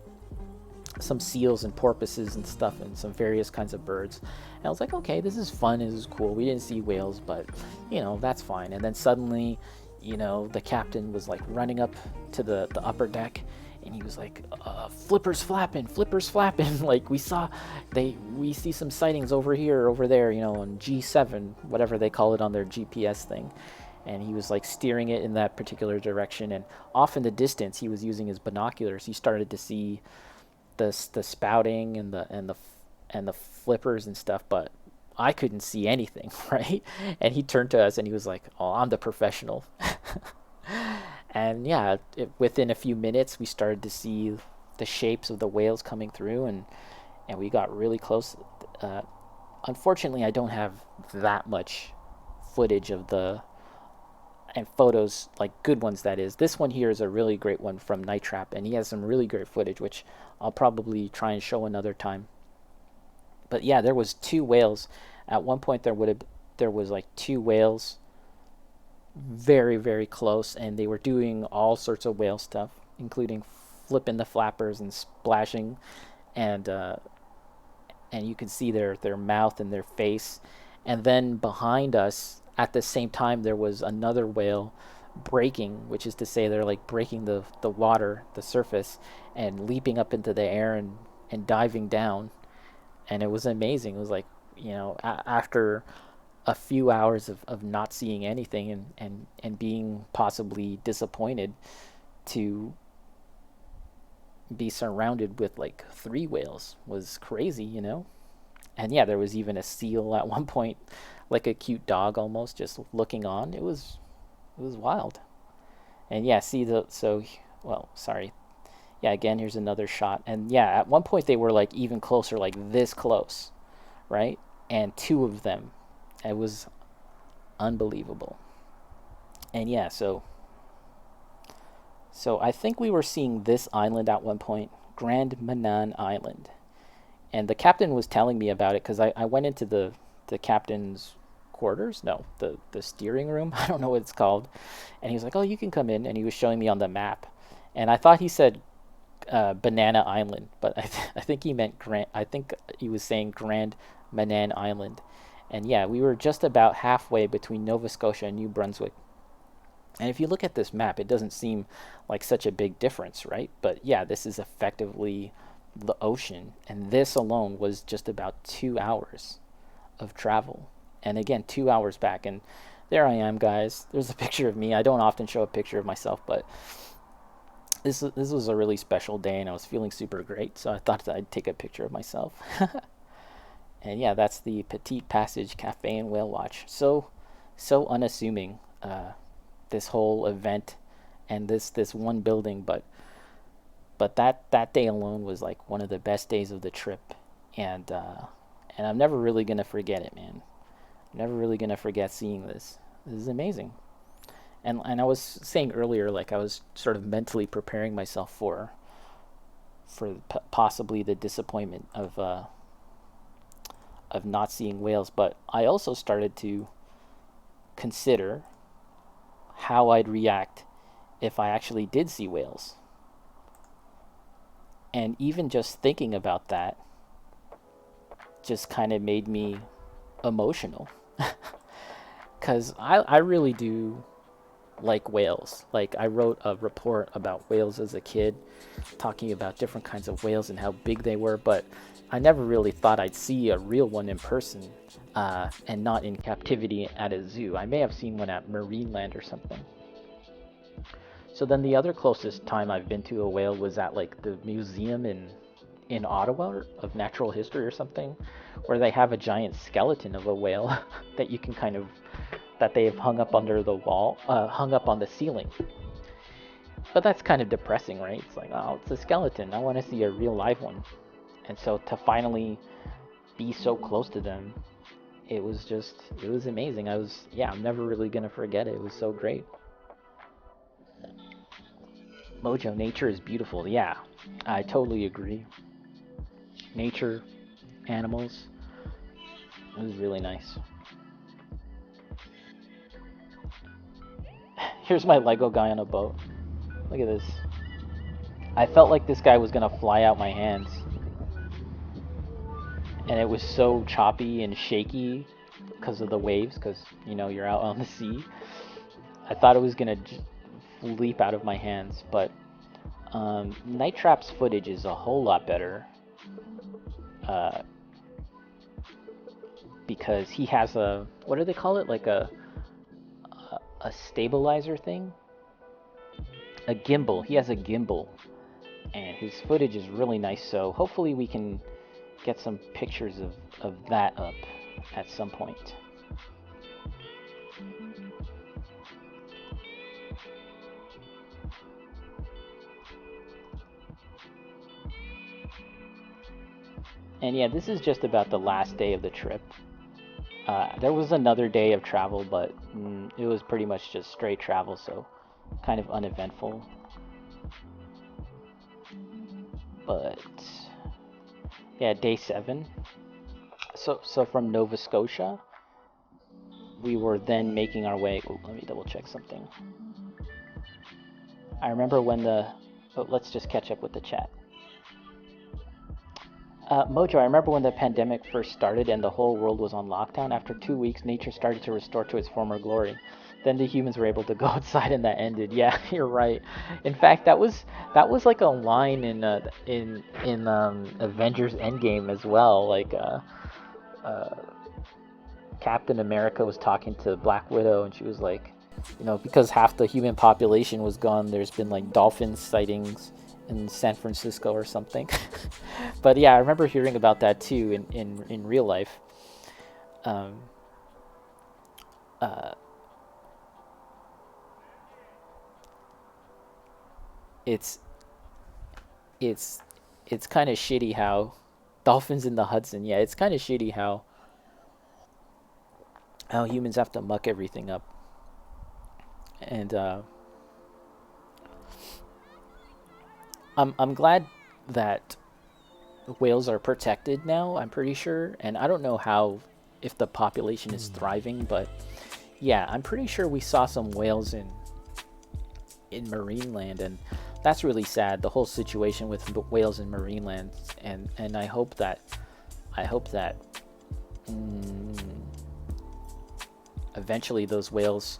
seals and porpoises and stuff and some various kinds of birds. And I was like, okay, this is fun, this is cool. We didn't see whales, but, you know, that's fine. And then suddenly, you know, the captain was like running up to the upper deck, and he was like, flippers flapping. Like, we see some sightings over here, over there, you know, on G7, whatever they call it on their GPS thing. And he was like steering it in that particular direction. And off in the distance, he was using his binoculars. He started to see the spouting and the flippers and stuff, but I couldn't see anything, right? And he turned to us and he was like, "Oh, I'm the professional." And yeah, within a few minutes, we started to see the shapes of the whales coming through, and we got really close. Unfortunately, I don't have that much footage of and photos, like good ones, that is. This one here is a really great one from Night Trap, and he has some really great footage, which I'll probably try and show another time. But yeah, there was 2 whales. At one point there was like 2 whales very, very close, and they were doing all sorts of whale stuff, including flipping the flappers and splashing, and you can see their mouth and their face. And then behind us, at the same time, there was another whale breaking, which is to say they're like breaking the water, the surface, and leaping up into the air and diving down. And it was amazing. It was like, after a few hours of not seeing anything and being possibly disappointed to be surrounded with like three whales was crazy. And yeah, there was even a seal at one point, like a cute dog almost just looking on. It was wild. And yeah, see the so well, sorry. Yeah, again, here's another shot. And yeah, at one point they were like even closer, like this close, right? And two of them. It was unbelievable. And yeah, so I think we were seeing this island at one point, Grand Manan Island. And the captain was telling me about it because I went into the captain's quarters. No, the steering room. I don't know what it's called. And he was like, "Oh, you can come in." And he was showing me on the map. And I thought he said Banana Island, but I think he meant Grand. I think he was saying Grand Manan Island. And yeah, we were just about halfway between Nova Scotia and New Brunswick. And if you look at this map, it doesn't seem like such a big difference, right? But yeah, this is effectively the ocean, and this alone was just about 2 hours of travel. And again, 2 hours back, and there I am, guys. There's a picture of me. I don't often show a picture of myself, but this was a really special day, and I was feeling super great, so I thought that I'd take a picture of myself. And yeah, that's the Petite Passage Cafe and Whale Watch. So unassuming, this whole event and this one building, but that day alone was like one of the best days of the trip, and I'm never really gonna forget it, man. I'm never really gonna forget seeing this. This is amazing. And I was saying earlier, like I was sort of mentally preparing myself for possibly the disappointment of not seeing whales, but I also started to consider how I'd react if I actually did see whales. And even just thinking about that just kind of made me emotional. Because I really do like whales. Like, I wrote a report about whales as a kid, talking about different kinds of whales and how big they were, but I never really thought I'd see a real one in person, and not in captivity at a zoo. I may have seen one at Marineland or something. So then the other closest time I've been to a whale was at like the museum in Ottawa of natural history or something, where they have a giant skeleton of a whale that you can kind of that they have hung up under the wall, hung up on the ceiling. But that's kind of depressing, right? It's like, oh, it's a skeleton. I want to see a real live one. And so to finally be so close to them, it was amazing. I'm never really gonna forget it. It was so great. Mojo, nature is beautiful. Yeah, I totally agree. Nature, animals, it was really nice. Here's my Lego guy on a boat. Look at this. I felt like this guy was gonna fly out my hands. And it was so choppy and shaky because of the waves, because, you're out on the sea. I thought it was gonna leap out of my hands, but Night Trap's footage is a whole lot better, uh, because he has what do they call it? Like a stabilizer thing? A gimbal. He has a gimbal, and his footage is really nice, so hopefully we can get some pictures of that up at some point. And yeah, this is just about the last day of the trip. There was another day of travel, but it was pretty much just straight travel, so kind of uneventful. But yeah, day 7. So from Nova Scotia, we were then making our way. Oh, let me double check something. I remember when let's just catch up with the chat. Mojo, I remember when the pandemic first started and the whole world was on lockdown. After 2 weeks, nature started to restore to its former glory. Then the humans were able to go outside, and that ended. Yeah, you're right. In fact, that was like a line in Avengers Endgame as well. Like, Captain America was talking to Black Widow, and she was like, you know, because half the human population was gone, there's been like dolphin sightings in San Francisco or something. But yeah, I remember hearing about that too in real life. Um, uh, it's it's it's kind of shitty how dolphins in the Hudson. Yeah, it's kind of shitty how humans have to muck everything up. And I'm glad that whales are protected now. I'm pretty sure, and I don't know how if the population is thriving, but yeah, I'm pretty sure we saw some whales in marine land, and that's really sad. The whole situation with whales in marine land, and I hope that eventually those whales,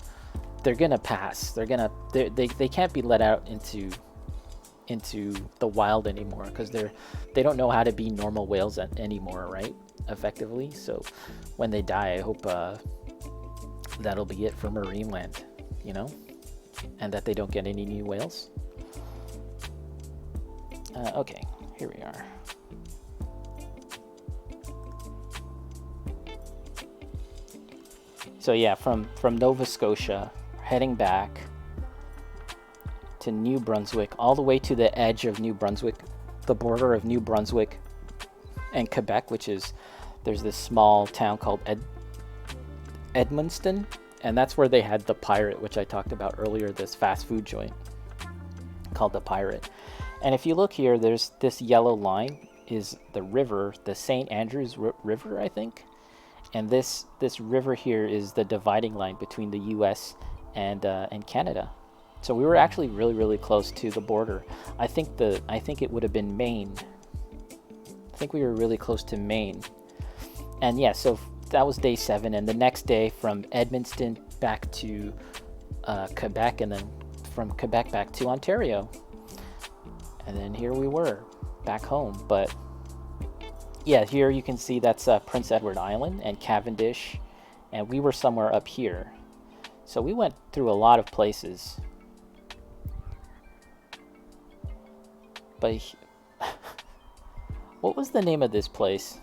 they're gonna pass. They can't be let out into the wild anymore, because they don't know how to be normal whales anymore, right? Effectively. So when they die, I hope that'll be it for marine land, you know, and that they don't get any new whales. Okay, here we are. So yeah, from Nova Scotia, heading back to New Brunswick, all the way to the edge of New Brunswick, the border of New Brunswick and Quebec, which is, there's this small town called Edmundston, and that's where they had the Pirate, which I talked about earlier, this fast food joint called the Pirate. And if you look here, there's this yellow line is the river, the St. Andrews River, I think. And this river here is the dividing line between the U.S. and Canada. So we were actually really, really close to the border. I think it would have been Maine. I think we were really close to Maine. And yeah, so that was day 7, and the next day from Edmundston back to Quebec, and then from Quebec back to Ontario. And then here we were, back home. But yeah, here you can see that's Prince Edward Island and Cavendish, and we were somewhere up here. So we went through a lot of places. But what was the name of this place?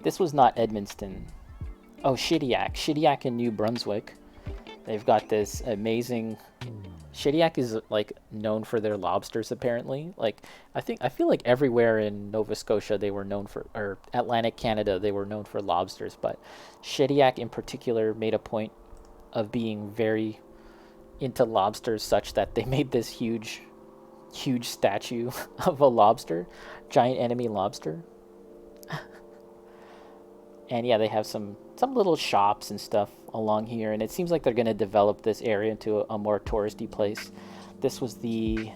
This was not Edmundston. Oh, Shediac in New Brunswick. They've got this amazing... Shediac is like known for their lobsters, apparently. Like I feel like everywhere in Nova Scotia they were known for, or Atlantic Canada they were known for lobsters, but Shediac in particular made a point of being very into lobsters, such that they made this huge statue of a lobster, giant enemy lobster. And yeah, they have some little shops and stuff along here, and it seems like they're going to develop this area into a more touristy place. This was the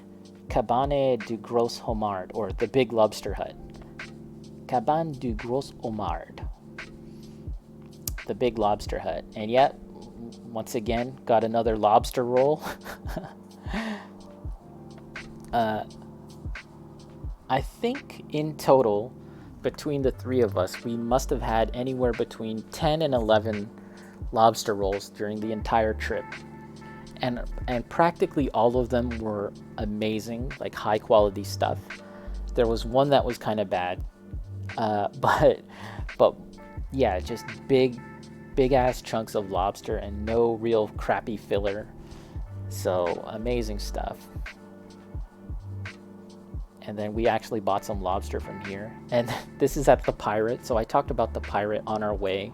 Cabane du Gros Homard, or the Big Lobster Hut. Cabane du Gros Homard, the Big Lobster Hut. And yet, once again, got another lobster roll. I think in total, between the three of us, we must have had anywhere between 10 and 11 lobster rolls during the entire trip, and practically all of them were amazing, like high quality stuff. There was one that was kind of bad, but yeah, just big ass chunks of lobster and no real crappy filler. So amazing stuff. And then we actually bought some lobster from here, and this is at the Pirate. So I talked about the Pirate on our way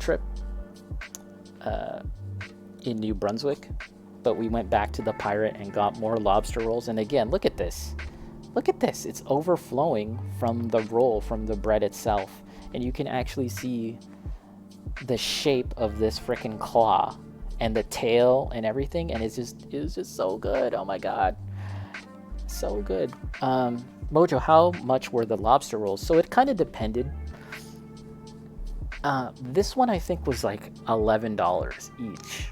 trip in New Brunswick, but we went back to the Pirate and got more lobster rolls. And again, look at this, it's overflowing from the roll, from the bread itself, and you can actually see the shape of this freaking claw and the tail and everything, and it was just so good. Oh my god, so good. Mojo, how much were the lobster rolls? So it kind of depended. This one I think was like $11 each,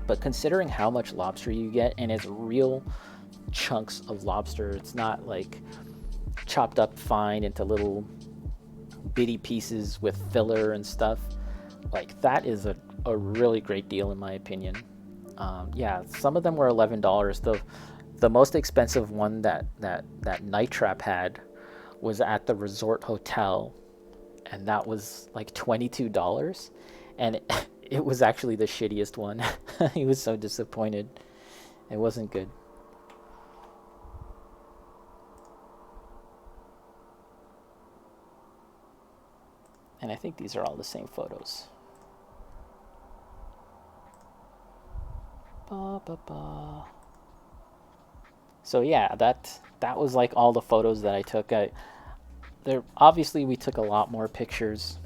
but considering how much lobster you get, and it's real chunks of lobster, it's not like chopped up fine into little bitty pieces with filler and stuff. Like that is a really great deal in my opinion. Yeah, some of them were $11. The most expensive one that Night Trap had was at the resort hotel, and that was like $22, and it was actually the shittiest one. He was so disappointed. It wasn't good. And I think these are all the same photos. Ba, ba, ba. So yeah, that was like all the photos that I took. There obviously we took a lot more pictures,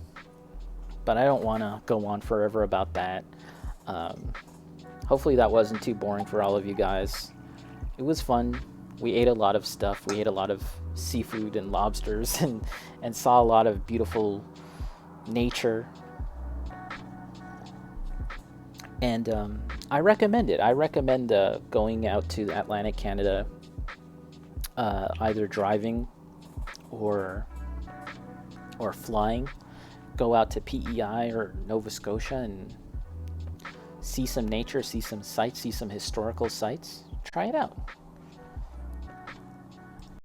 but I don't want to go on forever about that. Um, Hopefully that wasn't too boring for all of you guys. It was fun. We ate a lot of stuff. We ate a lot of seafood and lobsters and saw a lot of beautiful nature. And I recommend it. I recommend going out to Atlantic Canada, either driving or flying. Go out to PEI or Nova Scotia and see some nature, see some sights, see some historical sites. Try it out.